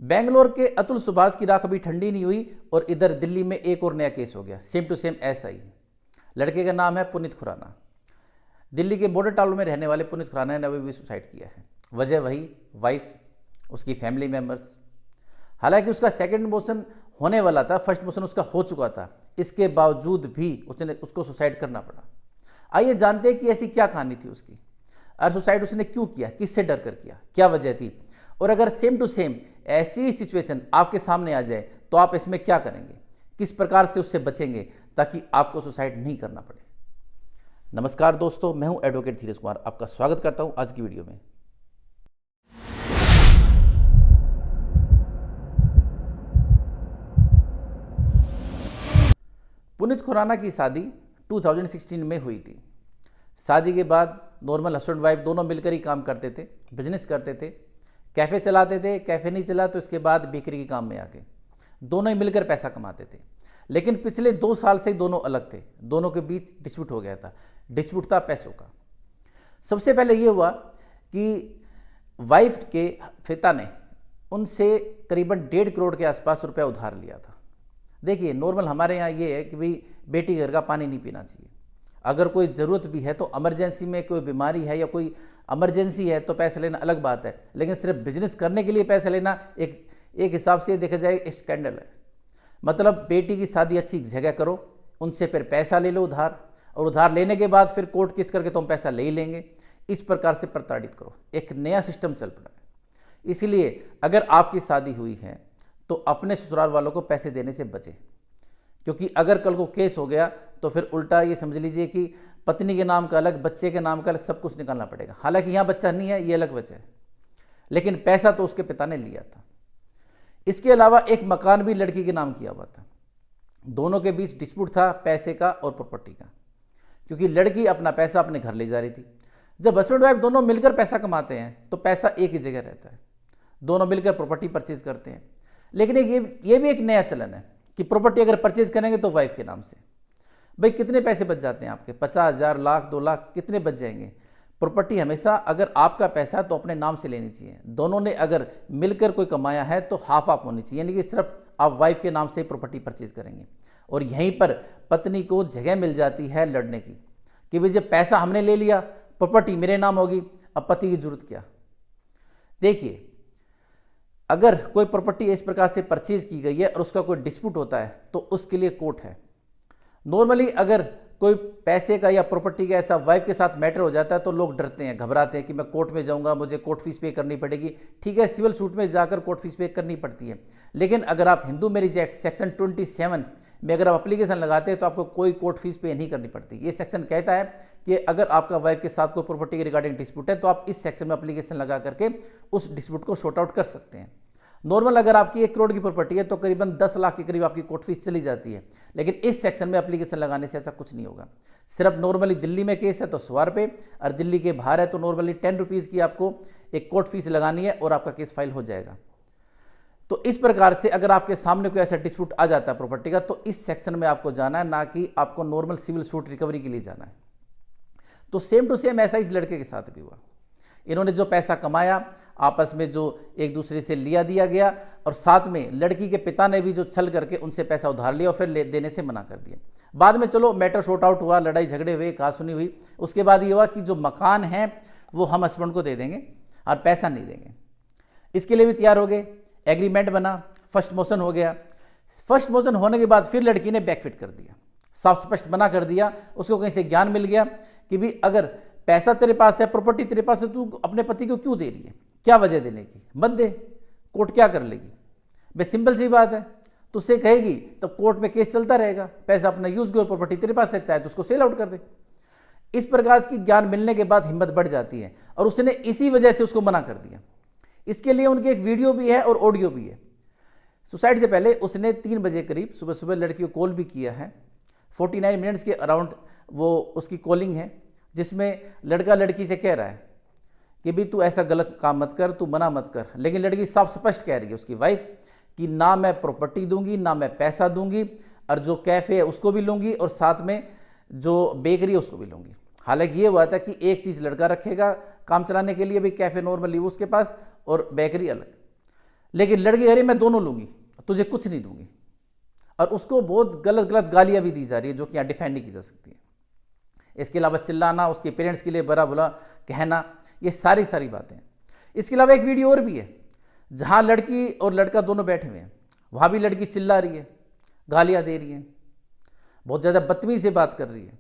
बेंगलोर के अतुल सुभाष की राख अभी ठंडी नहीं हुई और इधर दिल्ली में एक और नया केस हो गया, सेम टू सेम ऐसा ही। लड़के का नाम है पुनीत खुराना। दिल्ली के मॉडल टाउन में रहने वाले पुनीत खुराना ने अभी भी सुसाइड किया है। वजह वही वाइफ, उसकी फैमिली मेम्बर्स। हालांकि उसका सेकंड मोशन होने वाला था, फर्स्ट मोशन उसका हो चुका था, इसके बावजूद भी उसको सुसाइड करना पड़ा। आइए जानते हैं कि ऐसी क्या कहानी थी उसकी, और सुसाइड उसने क्यों किया, किससे डर कर किया, क्या वजह थी, और अगर सेम टू सेम ऐसी सिचुएशन आपके सामने आ जाए तो आप इसमें क्या करेंगे, किस प्रकार से उससे बचेंगे ताकि आपको सुसाइड नहीं करना पड़े। नमस्कार दोस्तों, मैं हूं एडवोकेट धीरज कुमार, आपका स्वागत करता हूं आज की वीडियो में। पुनीत खुराना की शादी 2016 में हुई थी। शादी के बाद नॉर्मल हस्बैंड वाइफ दोनों मिलकर ही काम करते थे, बिजनेस करते थे, कैफ़े चलाते थे। कैफ़े नहीं चला तो इसके बाद बेकरी के काम में आ गए। दोनों ही मिलकर पैसा कमाते थे। लेकिन पिछले 2 साल से दोनों अलग थे, दोनों के बीच डिस्प्यूट हो गया था। डिस्प्यूट था पैसों का। सबसे पहले ये हुआ कि वाइफ के पिता ने उनसे करीबन 1.5 करोड़ के आसपास रुपया उधार लिया था। देखिए, नॉर्मल हमारे यहाँ ये है कि भाई बेटी घर का पानी नहीं पीना चाहिए। अगर कोई ज़रूरत भी है तो इमरजेंसी में, कोई बीमारी है या कोई इमरजेंसी है तो पैसे लेना अलग बात है, लेकिन सिर्फ बिजनेस करने के लिए पैसे लेना एक हिसाब से देखा जाए एक स्कैंडल है। मतलब बेटी की शादी अच्छी जगह करो, उनसे फिर पैसा ले लो उधार, और उधार लेने के बाद फिर कोर्ट केस करके तुम पैसा ले ही लेंगे। इस प्रकार से प्रताड़ित करो, एक नया सिस्टम चल पड़ा है। इसलिए अगर आपकी शादी हुई है तो अपने ससुराल वालों को पैसे देने से बचें, क्योंकि अगर कल को केस हो गया तो फिर उल्टा ये समझ लीजिए कि पत्नी के नाम का अलग, बच्चे के नाम का अलग, सब कुछ निकालना पड़ेगा। हालांकि यहाँ बच्चा नहीं है, ये अलग वजह है, लेकिन पैसा तो उसके पिता ने लिया था। इसके अलावा एक मकान भी लड़की के नाम किया हुआ था। दोनों के बीच डिस्प्यूट था पैसे का और प्रॉपर्टी का, क्योंकि लड़की अपना पैसा अपने घर ले जा रही थी। जब हस्बैंड वाइफ दोनों मिलकर पैसा कमाते हैं तो पैसा एक ही जगह रहता है, दोनों मिलकर प्रॉपर्टी परचेज करते हैं। लेकिन ये भी एक नया चलन है कि प्रॉपर्टी अगर परचेज करेंगे तो वाइफ के नाम से। भाई कितने पैसे बच जाते हैं आपके, 50,000, लाख, 2 लाख, कितने बच जाएंगे। प्रॉपर्टी हमेशा अगर आपका पैसा तो अपने नाम से लेनी चाहिए। दोनों ने अगर मिलकर कोई कमाया है तो हाफ ऑफ होनी चाहिए, यानी कि सिर्फ आप वाइफ के नाम से प्रॉपर्टी परचेज करेंगे। और यहीं पर पत्नी को जगह मिल जाती है लड़ने की कि भाई जब पैसा हमने ले लिया, प्रॉपर्टी मेरे नाम होगी, अब पति की जरूरत क्या। देखिए, अगर कोई प्रॉपर्टी इस प्रकार से परचेज की गई है और उसका कोई डिस्प्यूट होता है तो उसके लिए कोर्ट है। नॉर्मली अगर कोई पैसे का या प्रॉपर्टी का ऐसा वाइफ के साथ मैटर हो जाता है तो लोग डरते हैं, घबराते हैं कि मैं कोर्ट में जाऊंगा, मुझे कोर्ट फीस पे करनी पड़ेगी। ठीक है, सिविल सूट में जाकर कोर्ट फीस पे करनी पड़ती है, लेकिन अगर आप हिंदू मैरिज एक्ट सेक्शन 27 में अगर आप एप्लीकेशन लगाते हैं तो आपको कोई कोर्ट फीस पे नहीं करनी पड़ती। ये सेक्शन कहता है कि अगर आपका वाइफ के साथ कोई प्रॉपर्टी के रिगार्डिंग डिस्प्यूट है तो आप इस सेक्शन में एप्लीकेशन लगा करके उस डिस्प्यूट को सॉर्ट आउट कर सकते हैं। नॉर्मल अगर आपकी 1 करोड़ की प्रॉपर्टी है तो करीबन 10 लाख के करीब आपकी कोर्ट फीस चली जाती है, लेकिन इस सेक्शन में एप्लीकेशन लगाने से ऐसा कुछ नहीं होगा। सिर्फ नॉर्मली दिल्ली में केस है तो 100 रुपये, और दिल्ली के बाहर है तो नॉर्मली 10 रुपीज़ की आपको एक कोर्ट फीस लगानी है और आपका केस फाइल हो जाएगा। तो इस प्रकार से अगर आपके सामने कोई ऐसा डिस्प्यूट आ जाता है प्रॉपर्टी का तो इस सेक्शन में आपको जाना है, ना कि आपको नॉर्मल सिविल सूट रिकवरी के लिए जाना है। तो सेम टू सेम ऐसा इस लड़के के साथ भी हुआ। इन्होंने जो पैसा कमाया आपस में जो एक दूसरे से लिया दिया गया, और साथ में लड़की के पिता ने भी जो छल करके उनसे पैसा उधार लिया और फिर देने से मना कर दिया। बाद में चलो मैटर सॉर्ट आउट हुआ, लड़ाई झगड़े हुए, कहा सुनी हुई। उसके बाद ये हुआ कि जो मकान है वो हम हस्बैंड को दे देंगे और पैसा नहीं देंगे। इसके लिए भी तैयार हो गए, एग्रीमेंट बना, फर्स्ट मोशन हो गया। फर्स्ट मोशन होने के बाद फिर लड़की ने बैकफिट कर दिया, साफ स्पष्ट मना कर दिया। उसको कहीं से ज्ञान मिल गया कि भी अगर पैसा तेरे पास है, प्रॉपर्टी तेरे पास है, तू अपने पति को क्यों दे रही है, क्या वजह देने की, मत दे, कोर्ट क्या कर लेगी। बे सिंपल सी बात है, तुझसे कहेगी तो कोर्ट में केस चलता रहेगा, पैसा अपना यूज करो, प्रॉपर्टी तेरे पास है, चाहे तो उसको सेल आउट कर दे। इस प्रकार की ज्ञान मिलने के बाद हिम्मत बढ़ जाती है, और उसने इसी वजह से उसको मना कर दिया। इसके लिए उनकी एक वीडियो भी है और ऑडियो भी है। सुसाइड से पहले उसने 3 बजे करीब सुबह सुबह लड़की को कॉल भी किया है। 49 मिनट्स के अराउंड वो उसकी कॉलिंग है, जिसमें लड़का लड़की से कह रहा है कि भी तू ऐसा गलत काम मत कर, तू मना मत कर। लेकिन लड़की साफ स्पष्ट कह रही है, उसकी वाइफ, कि ना मैं प्रॉपर्टी दूंगी, ना मैं पैसा दूंगी, और जो कैफ़े है उसको भी लूंगी, और साथ में जो बेकरी है उसको भी लूंगी। हालांकि ये हुआ था कि एक चीज़ लड़का रखेगा काम चलाने के लिए, भी कैफ़े नॉर्मली उसके पास और बेकरी अलग। लेकिन लड़की कह रही मैं दोनों लूँगी, तुझे कुछ नहीं दूंगी। और उसको बहुत गलत गलत गालियाँ भी दी जा रही है जो कि यहाँ डिफेंड नहीं की जा सकती है। इसके अलावा चिल्लाना, उसके पेरेंट्स के लिए बुरा भला कहना, ये सारी बातें हैं। इसके अलावा एक वीडियो और भी है जहाँ लड़की और लड़का दोनों बैठे हुए हैं, वहाँ भी लड़की चिल्ला रही है, गालियाँ दे रही है, बहुत ज़्यादा बदतमीज़ी से बात कर रही है।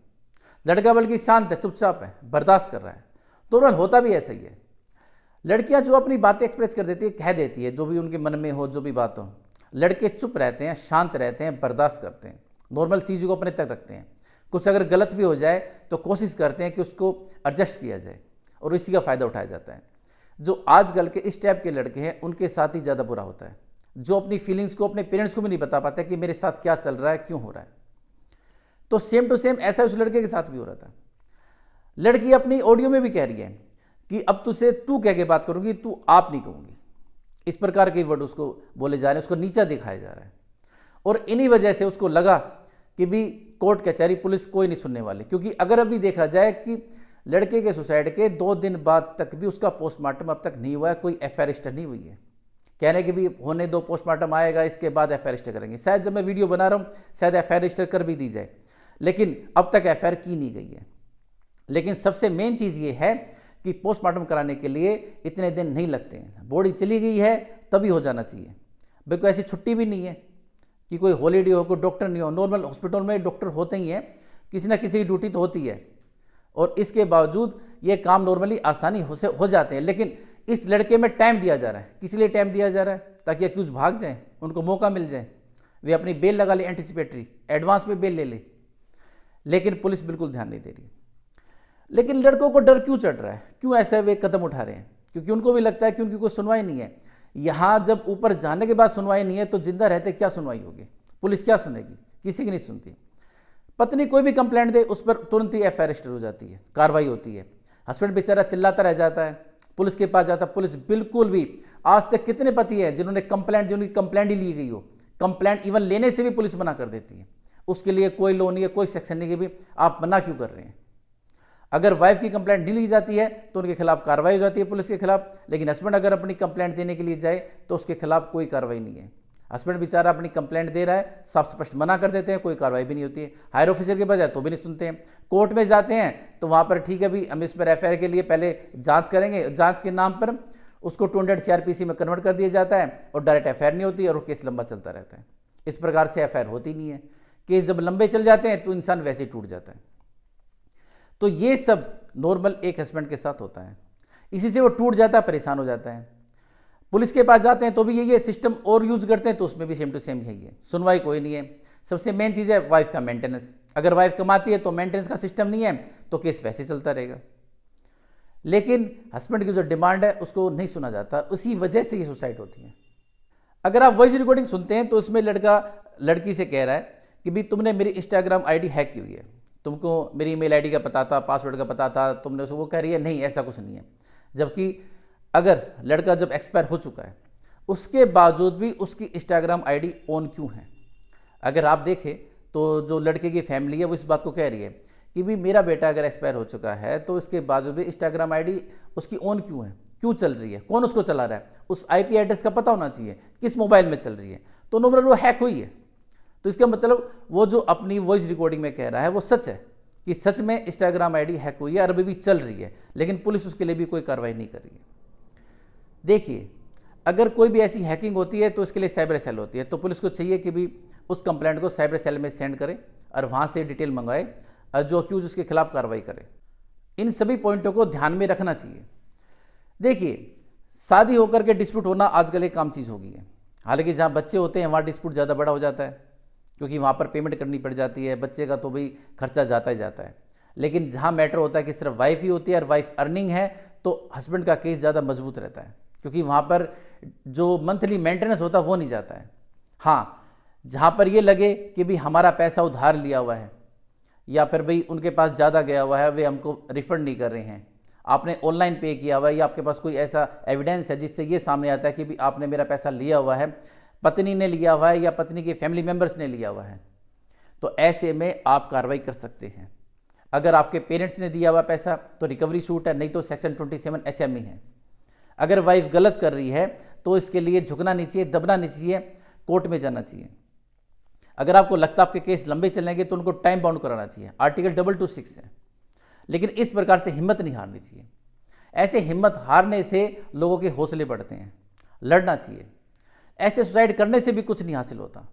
लड़का बल्कि शांत है, चुपचाप है, बर्दाश्त कर रहा है। तो नॉर्मल होता भी ऐसा ही है। लड़कियां जो अपनी बातें एक्सप्रेस कर देती है, कह देती है जो भी उनके मन में हो, जो भी बात हो। लड़के चुप रहते हैं, शांत रहते हैं, बर्दाश्त करते हैं, नॉर्मल चीज़ों को अपने तक रखते हैं। कुछ अगर गलत भी हो जाए तो कोशिश करते हैं कि उसको एडजस्ट किया जाए और इसी का फ़ायदा उठाया जाता है। जो आजकल के इस टाइप के लड़के हैं उनके साथ ही ज़्यादा बुरा होता है, जो अपनी फीलिंग्स को अपने पेरेंट्स को भी नहीं बता पाते कि मेरे साथ क्या चल रहा है, क्यों हो रहा है। तो सेम टू सेम ऐसा उस लड़के के साथ भी हो रहा था। लड़की अपनी ऑडियो में भी कह रही है कि अब तुझसे तू कह के बात करूंगी, तू आप नहीं कहूंगी। इस प्रकार के वर्ड उसको बोले जा रहे हैं, उसको नीचा दिखाया जा रहा है। और इन्हीं वजह से उसको लगा कि भी कोर्ट कचहरी पुलिस कोई नहीं सुनने वाली, क्योंकि अगर अभी देखा जाए कि लड़के के सुसाइड के 2 दिन बाद तक भी उसका पोस्टमार्टम अब तक नहीं हुआ है, कोई एफआईआर रजिस्टर नहीं हुई है। कह रहे हैं कि भी होने दो, पोस्टमार्टम आएगा, इसके बाद एफआईआर रजिस्टर करेंगे। शायद जब मैं वीडियो बना रहा हूँ शायद एफआईआर रजिस्टर कर भी दी जाए, लेकिन अब तक एफआईआर की नहीं गई है। लेकिन सबसे मेन चीज़ ये है कि पोस्टमार्टम कराने के लिए इतने दिन नहीं लगते हैं। बॉडी चली गई है तभी हो जाना चाहिए। बिल्कुल ऐसी छुट्टी भी नहीं है कि कोई हॉलीडे हो, कोई डॉक्टर नहीं हो। नॉर्मल हॉस्पिटल में डॉक्टर होते ही हैं, किसी ना किसी की ड्यूटी तो होती है, और इसके बावजूद ये काम नॉर्मली आसानी हो जाते हैं। लेकिन इस लड़के में टाइम दिया जा रहा है। किस लिए टाइम दिया जा रहा है? ताकि अक्यूज भाग जाएं, उनको मौका मिल जाए, वे अपनी बेल लगा ले, एंटिसिपेटरी एडवांस में बेल ले ले। लेकिन पुलिस बिल्कुल ध्यान नहीं दे रही। लेकिन लड़कों को डर क्यों चढ़ रहा है, क्यों ऐसे वे कदम उठा रहे हैं? क्योंकि उनको भी लगता है कि उनकी कोई सुनवाई नहीं है। यहाँ जब ऊपर जाने के बाद सुनवाई नहीं है तो जिंदा रहते क्या सुनवाई होगी? पुलिस क्या सुनेगी? किसी की नहीं सुनती। पत्नी कोई भी कंप्लेंट दे उस पर तुरंत ही एफआईआर रजिस्टर हो जाती है, कार्रवाई होती है। हस्बैंड बेचारा चिल्लाता रह जाता है, पुलिस के पास जाता है। पुलिस बिल्कुल भी, आज तक कितने पति हैं जिन्होंने कंप्लेंट, जिनकी कंप्लेंट ही ली गई हो, कंप्लेंट इवन लेने से भी पुलिस मना कर देती है। उसके लिए कोई लॉ नहीं है, कोई सेक्शन नहीं है भी आप मना क्यों कर रहे हैं। अगर वाइफ की कंप्लेंट नहीं ली जाती है तो उनके खिलाफ कार्रवाई हो जाती है पुलिस के खिलाफ। लेकिन हस्बैंड अगर अपनी कंप्लेंट देने के लिए जाए तो उसके खिलाफ कोई कार्रवाई नहीं है। हस्बैंड बेचारा अपनी कंप्लेंट दे रहा है, साफ स्पष्ट मना कर देते हैं, कोई कार्रवाई भी नहीं होती है। हायर ऑफिसर के बजाय तो भी नहीं सुनते हैं। कोर्ट में जाते हैं तो वहाँ पर ठीक है भी हम इस पर एफआईआर के लिए पहले जांच करेंगे, जांच के नाम पर उसको 200 सीआरपीसी में कन्वर्ट कर दिया जाता है और डायरेक्ट एफआईआर नहीं होती और वो केस लंबा चलता रहता है। इस प्रकार से एफआईआर होती नहीं है। केस जब लंबे चल जाते हैं तो इंसान वैसे ही टूट जाता है। तो ये सब नॉर्मल एक हस्बैंड के साथ होता है। इसी से वो टूट जाता है, परेशान हो जाता है। पुलिस के पास जाते हैं तो भी यही है सिस्टम, और यूज करते हैं तो उसमें भी सेम टू सेम यही है, सुनवाई कोई नहीं है। सबसे मेन चीज़ है वाइफ का मेंटेनेंस। अगर वाइफ कमाती है तो मेंटेनेंस का सिस्टम नहीं है तो केस वैसे चलता रहेगा। लेकिन हस्बैंड की जो डिमांड है उसको नहीं सुना जाता, उसी वजह से ये सुसाइड होती है। अगर आप वॉइस रिकॉर्डिंग सुनते हैं तो उसमें लड़का लड़की से कह रहा है कि भाई तुमने मेरी इंस्टाग्राम आईडी हैक की हुई है, तुमको मेरी ईमेल आईडी का पता था, पासवर्ड का पता था, तुमने उसको, वो कह रही है नहीं ऐसा कुछ नहीं है। जबकि अगर लड़का जब एक्सपायर हो चुका है उसके बावजूद भी उसकी इंस्टाग्राम आईडी ऑन क्यों है? अगर आप देखें तो जो लड़के की फैमिली है वो इस बात को कह रही है कि भी मेरा बेटा अगर एक्सपायर हो चुका है तो इसके बावजूद भी इंस्टाग्राम आईडी उसकी ऑन क्यों है, क्यों चल रही है, कौन उसको चला रहा है, उस आईपी एड्रेस का पता होना चाहिए, किस मोबाइल में चल रही है। तो नॉर्मल वो हैक हुई है। तो इसका मतलब वो जो अपनी वॉइस रिकॉर्डिंग में कह रहा है वो सच है कि सच में इंस्टाग्राम आईडी हैक हुई है और अभी भी चल रही है, लेकिन पुलिस उसके लिए भी कोई कार्रवाई नहीं कर रही है। देखिए, अगर कोई भी ऐसी हैकिंग होती है तो इसके लिए साइबर सेल होती है, तो पुलिस को चाहिए कि भी उस कंप्लेंट को साइबर सेल में सेंड करे और वहाँ से डिटेल मंगवाए और जो अक्यूज उसके खिलाफ कार्रवाई करे। इन सभी पॉइंटों को ध्यान में रखना चाहिए। देखिए, शादी होकर के डिस्प्यूट होना आजकल एक आम चीज़ हो गई है। हालांकि जहाँ बच्चे होते हैं वहाँ डिस्प्यूट ज़्यादा बड़ा हो जाता है, क्योंकि वहाँ पर पेमेंट करनी पड़ जाती है, बच्चे का तो भाई खर्चा जाता ही जाता है। लेकिन जहाँ मैटर होता है कि सिर्फ वाइफ ही होती है और वाइफ अर्निंग है तो हस्बैंड का केस ज़्यादा मजबूत रहता है, क्योंकि वहाँ पर जो मंथली मेंटेनेंस होता है वो नहीं जाता है। हाँ, जहाँ पर ये लगे कि भाई हमारा पैसा उधार लिया हुआ है या फिर भाई उनके पास ज़्यादा गया हुआ है, वे हमको रिफंड नहीं कर रहे हैं, आपने ऑनलाइन पे किया हुआ है या आपके पास कोई ऐसा एविडेंस है जिससे ये सामने आता है कि भाई आपने मेरा पैसा लिया हुआ है, पत्नी ने लिया हुआ है या पत्नी के फैमिली मेम्बर्स ने लिया हुआ है, तो ऐसे में आप कार्रवाई कर सकते हैं। अगर आपके पेरेंट्स ने दिया हुआ पैसा तो रिकवरी सूट है, नहीं तो सेक्शन 27 HME है। अगर वाइफ गलत कर रही है तो इसके लिए झुकना नहीं चाहिए, दबना नहीं चाहिए, कोर्ट में जाना चाहिए। अगर आपको लगता है आपके केस लंबे चलेंगे तो उनको टाइम बाउंड कराना चाहिए, आर्टिकल 226 है। लेकिन इस प्रकार से हिम्मत नहीं हारनी चाहिए। ऐसे हिम्मत हारने से लोगों के हौसले बढ़ते हैं। लड़ना चाहिए। ऐसे सुसाइड करने से भी कुछ नहीं हासिल होता।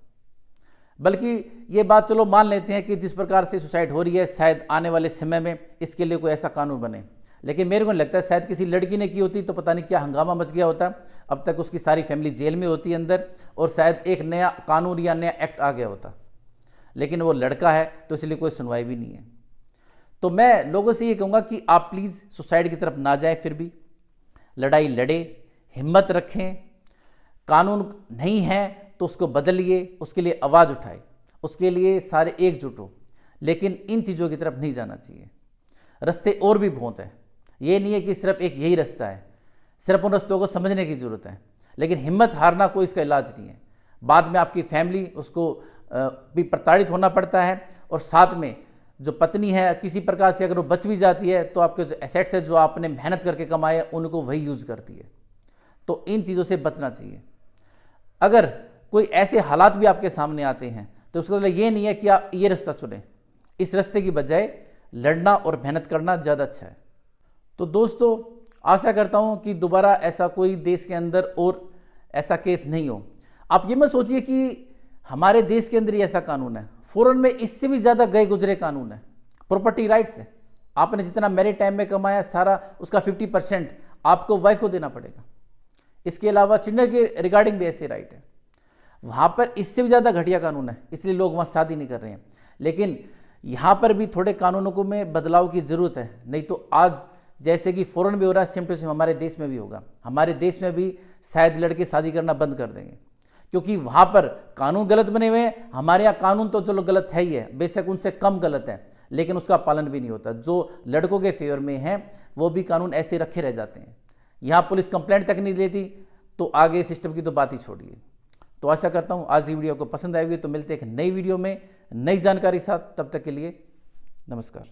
बल्कि ये बात चलो मान लेते हैं कि जिस प्रकार से सुसाइड हो रही है शायद आने वाले समय में इसके लिए कोई ऐसा कानून बने, लेकिन मेरे को नहीं लगता है। शायद किसी लड़की ने की होती तो पता नहीं क्या हंगामा मच गया होता। अब तक उसकी सारी फैमिली जेल में होती है अंदर, और शायद एक नया कानून या नया एक्ट आ गया होता। लेकिन वो लड़का है तो इसलिए कोई सुनवाई भी नहीं है। तो मैं लोगों से ये कहूँगा कि आप प्लीज़ सुसाइड की तरफ ना जाए। फिर भी लड़ाई लड़े, हिम्मत रखें। कानून नहीं है तो उसको बदलिए, उसके लिए आवाज़ उठाए, उसके लिए सारे एकजुट हो। लेकिन इन चीज़ों की तरफ नहीं जाना चाहिए। रास्ते और भी बहुत हैं। ये नहीं है कि सिर्फ एक यही रास्ता है, सिर्फ उन रास्तों को समझने की ज़रूरत है। लेकिन हिम्मत हारना कोई इसका इलाज नहीं है। बाद में आपकी फैमिली उसको भी प्रताड़ित होना पड़ता है, और साथ में जो पत्नी है किसी प्रकार से अगर वो बच भी जाती है तो आपके जो एसेट्स है जो आपने मेहनत करके कमाए उनको वही यूज़ करती है। तो इन चीज़ों से बचना चाहिए। अगर कोई ऐसे हालात भी आपके सामने आते हैं तो उसका मतलब ये नहीं है कि आप ये रास्ता चुनें। इस रास्ते की बजाय लड़ना और मेहनत करना ज़्यादा अच्छा है। तो दोस्तों, आशा करता हूँ कि दोबारा ऐसा कोई देश के अंदर और ऐसा केस नहीं हो। आप ये मत सोचिए कि हमारे देश के अंदर ही ऐसा कानून है, फॉरेन में इससे भी ज़्यादा गए गुजरे कानून है। प्रॉपर्टी राइट्स है। आपने जितना मैरिड टाइम में कमाया सारा उसका 50% आपको वाइफ को देना पड़ेगा। इसके अलावा चिल्ड्रन के रिगार्डिंग भी ऐसे राइट है। वहाँ पर इससे भी ज़्यादा घटिया कानून है, इसलिए लोग वहाँ शादी नहीं कर रहे हैं। लेकिन यहाँ पर भी थोड़े कानूनों को में बदलाव की ज़रूरत है। नहीं तो आज जैसे कि फॉरेन में हो रहा है सेम टू सेम हमारे देश में भी होगा। हमारे देश में भी शायद लड़के शादी करना बंद कर देंगे, क्योंकि वहाँ पर कानून गलत बने हुए हैं। हमारे यहाँ कानून तो चलो गलत है ही है, बेशक उनसे कम गलत है, लेकिन उसका पालन भी नहीं होता। जो लड़कों के फेवर में है वो भी कानून ऐसे रखे रह जाते हैं। यहाँ पुलिस कंप्लेंट तक नहीं लेती तो आगे सिस्टम की तो बात ही छोड़िए। तो आशा करता हूँ आज की वीडियो आपको पसंद आएगी। तो मिलते हैं एक नई वीडियो में नई जानकारी साथ। तब तक के लिए नमस्कार।